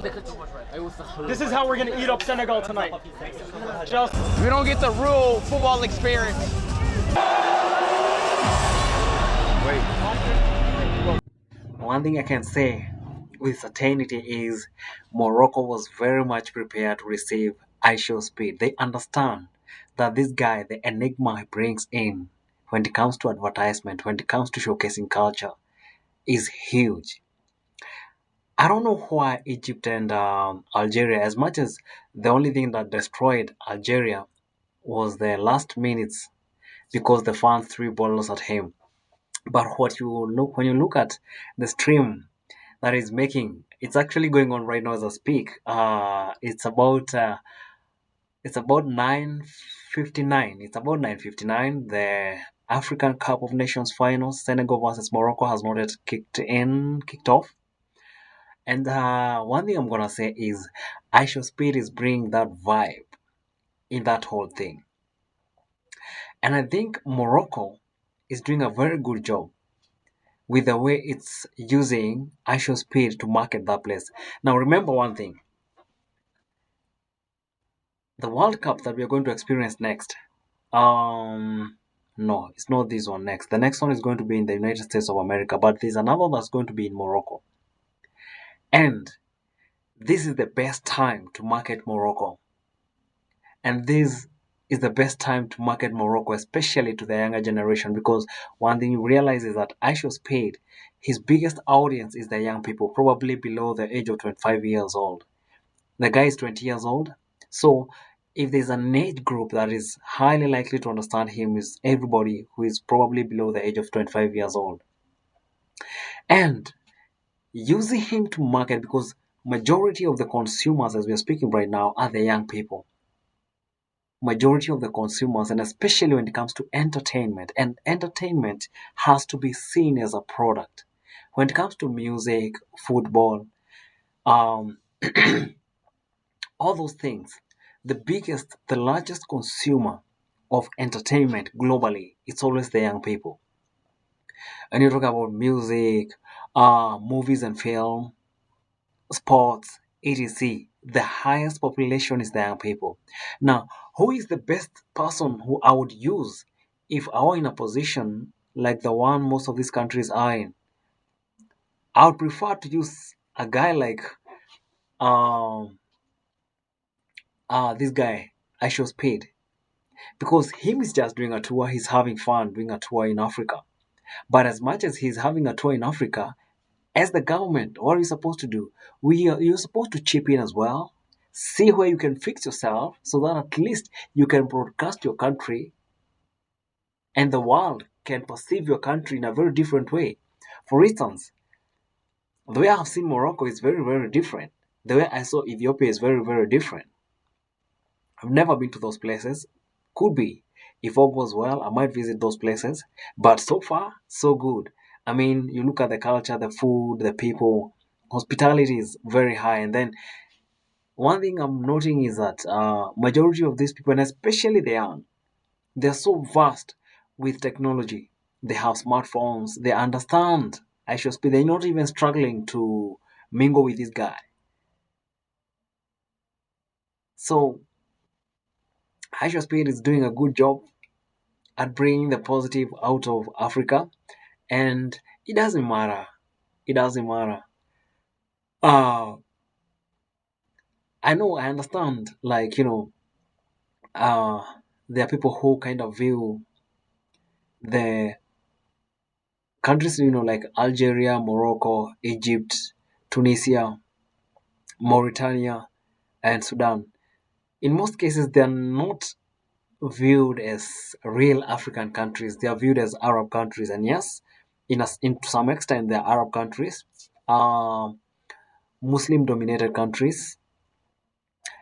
This is how we're gonna eat up Senegal tonight. Just We don't get the real football experience. One thing I can say with certainty is Morocco was very much prepared to receive IshowSpeed. They understand that this guy, the enigma he brings in when it comes to advertisement, when it comes to showcasing culture, is huge. I don't know why Egypt and Algeria, as much as the only thing that destroyed Algeria was the last minutes because the fans threw balls at him. But when you look at the stream that is making, it's actually going on right now as I speak. It's about 9:59. It's about 9:59. The African Cup of Nations finals, Senegal versus Morocco, has not yet kicked off. And one thing I'm gonna say is, IshowSpeed is bringing that vibe in that whole thing, and I think Morocco is doing a very good job with the way it's using IshowSpeed to market that place. Now, remember one thing: the World Cup that we are going to experience next. No, it's not this one next. The next one is going to be in the United States of America, but there's another that's going to be in Morocco, and this is the best time to market Morocco. And this is the best time to market Morocco, especially to the younger generation, because one thing you realize is that IshowSpeed, his biggest audience is the young people, probably below the age of 25 years old. The guy is 20 years old. So if there's an age group that is highly likely to understand him, is everybody who is probably below the age of 25 years old. And using him to market, because majority of the consumers as we are speaking right now are the young people. Majority of the consumers, and especially when it comes to entertainment, and entertainment has to be seen as a product. When it comes to music, football, um, all those things, the largest consumer of entertainment globally, it's always the young people. And you talk about music, movies and film, sports, etc. The highest population is the young people. Now, who is the best person who I would use if I were in a position like the one most of these countries are in? I would prefer to use a guy like um this guy, IshowSpeed, because him is just doing a tour. He's having fun doing a tour in Africa. But as much as he's having a tour in Africa, as the government, what are you supposed to do? You're supposed to chip in as well. See where you can fix yourself so that at least you can broadcast your country and the world can perceive your country in a very different way. For instance, the way I've seen Morocco is very, very different. The way I saw Ethiopia is very, very different. I've never been to those places. Could be. If all goes well, I might visit those places. But so far, so good. I mean, you look at the culture, the food, the people, hospitality is very high. And then one thing I'm noting is that majority of these people, and especially the young, they're so vast with technology. They have smartphones. They understand. I should speak. They're not even struggling to mingle with this guy. So IshowSpeed is doing a good job at bringing the positive out of Africa, and it doesn't matter. It doesn't matter. Uh, I know, I understand. Like uh, there are people who kind of view the countries, like Algeria, Morocco, Egypt, Tunisia, Mauritania, and Sudan. In most cases, they are not viewed as real African countries. They are viewed as Arab countries, and yes, in to some extent, they are Arab countries, Muslim-dominated countries,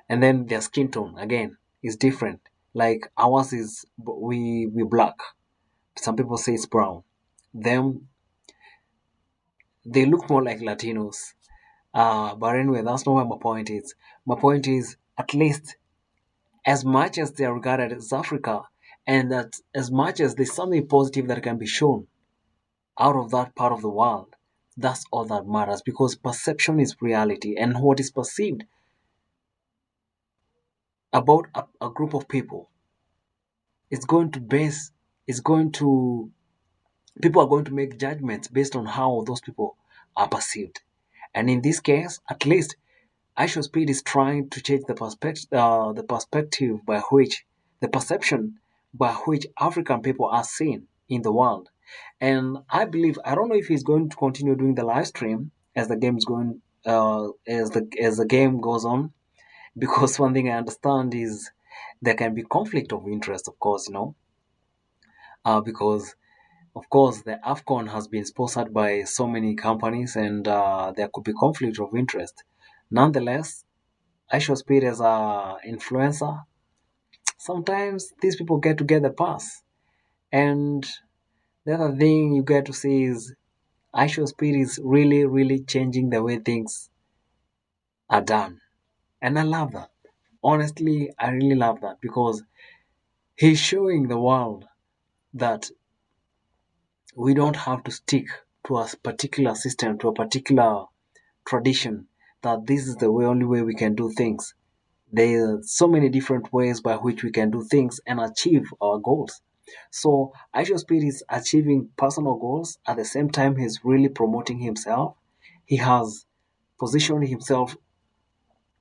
and then their skin tone again is different. Like ours is we black. Some people say it's brown. Them they look more like Latinos. But anyway, that's not where my point is. My point is, at least as much as they are regarded as Africa, and that as much as there's something positive that can be shown out of that part of the world, That's all that matters, because perception is reality, and what is perceived about a group of people is going to base is going to people are going to make judgments based on how those people are perceived. And in this case, at least, IShowSpeed is trying to change the perspective by which the perception by which African people are seen in the world. And I don't know if he's going to continue doing the live stream as the game is going as the game goes on, because one thing I understand is there can be conflict of interest, of course, because of course the AFCON has been sponsored by so many companies, and there could be conflict of interest. Nonetheless, IShowSpeed as a influencer, sometimes these people get to get the pass. And the other thing you get to see is IShowSpeed is really, really changing the way things are done. And I love that. Honestly, I really love that, because he's showing the world that we don't have to stick to a particular system, to a particular tradition, that this is the only way we can do things. There are so many different ways by which we can do things and achieve our goals. So IShowSpeed is achieving personal goals. At the same time, he's really promoting himself. He has positioned himself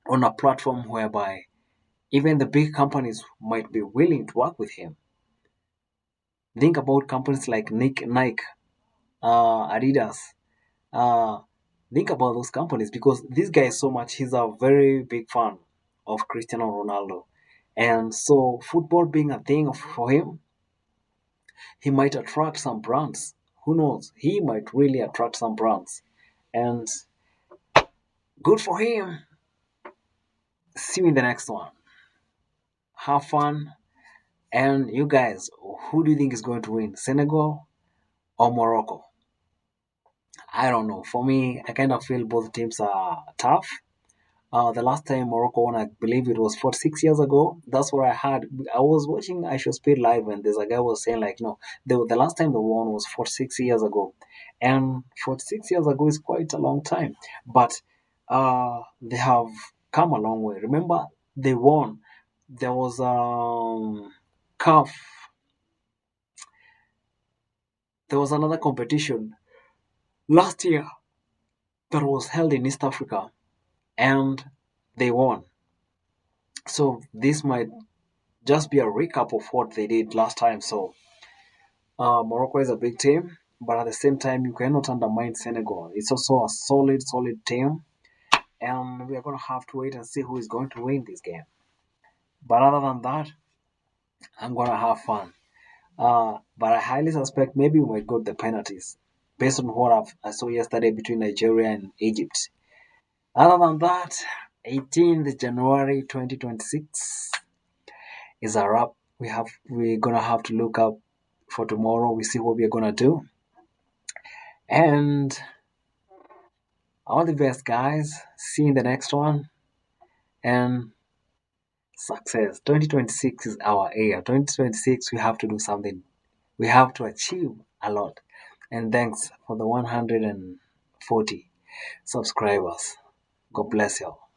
on a platform whereby even the big companies might be willing to work with him. Think about companies like Nike, Adidas. Uh, think about those companies, because this guy is so much. He's a very big fan of Cristiano Ronaldo, and so football being a thing for him, he might attract some brands. Who knows? He might really attract some brands, and good for him. See you in the next one. Have fun, and you guys, who do you think is going to win, Senegal or Morocco? I don't know. For me, I kind of feel both teams are tough. The last time Morocco won, I believe it was 46 years ago. That's what I had. I was watching IShowSpeed live, and there's a guy was saying like, no, the last time they won was 46 years ago, and 46 years ago is quite a long time. But they have come a long way. Remember, they won. There was CAF. There was another competition last year that was held in East Africa, and they won. So this might just be a recap of what they did last time. So Morocco is a big team, but at the same time, you cannot undermine Senegal. It's also a solid, solid team, and we are going to have to wait and see who is going to win this game. But other than that, I'm going to have fun. But I highly suspect maybe we might go to the penalties, based on what I saw yesterday between Nigeria and Egypt. Other than that, 18th January 2026 is a wrap. We're gonna have to look up for tomorrow. We see what we're gonna do. And all the best, guys. See you in the next one. And success. 2026 is our year. 2026, we have to do something. We have to achieve a lot. And thanks for the 140 subscribers. God bless you all.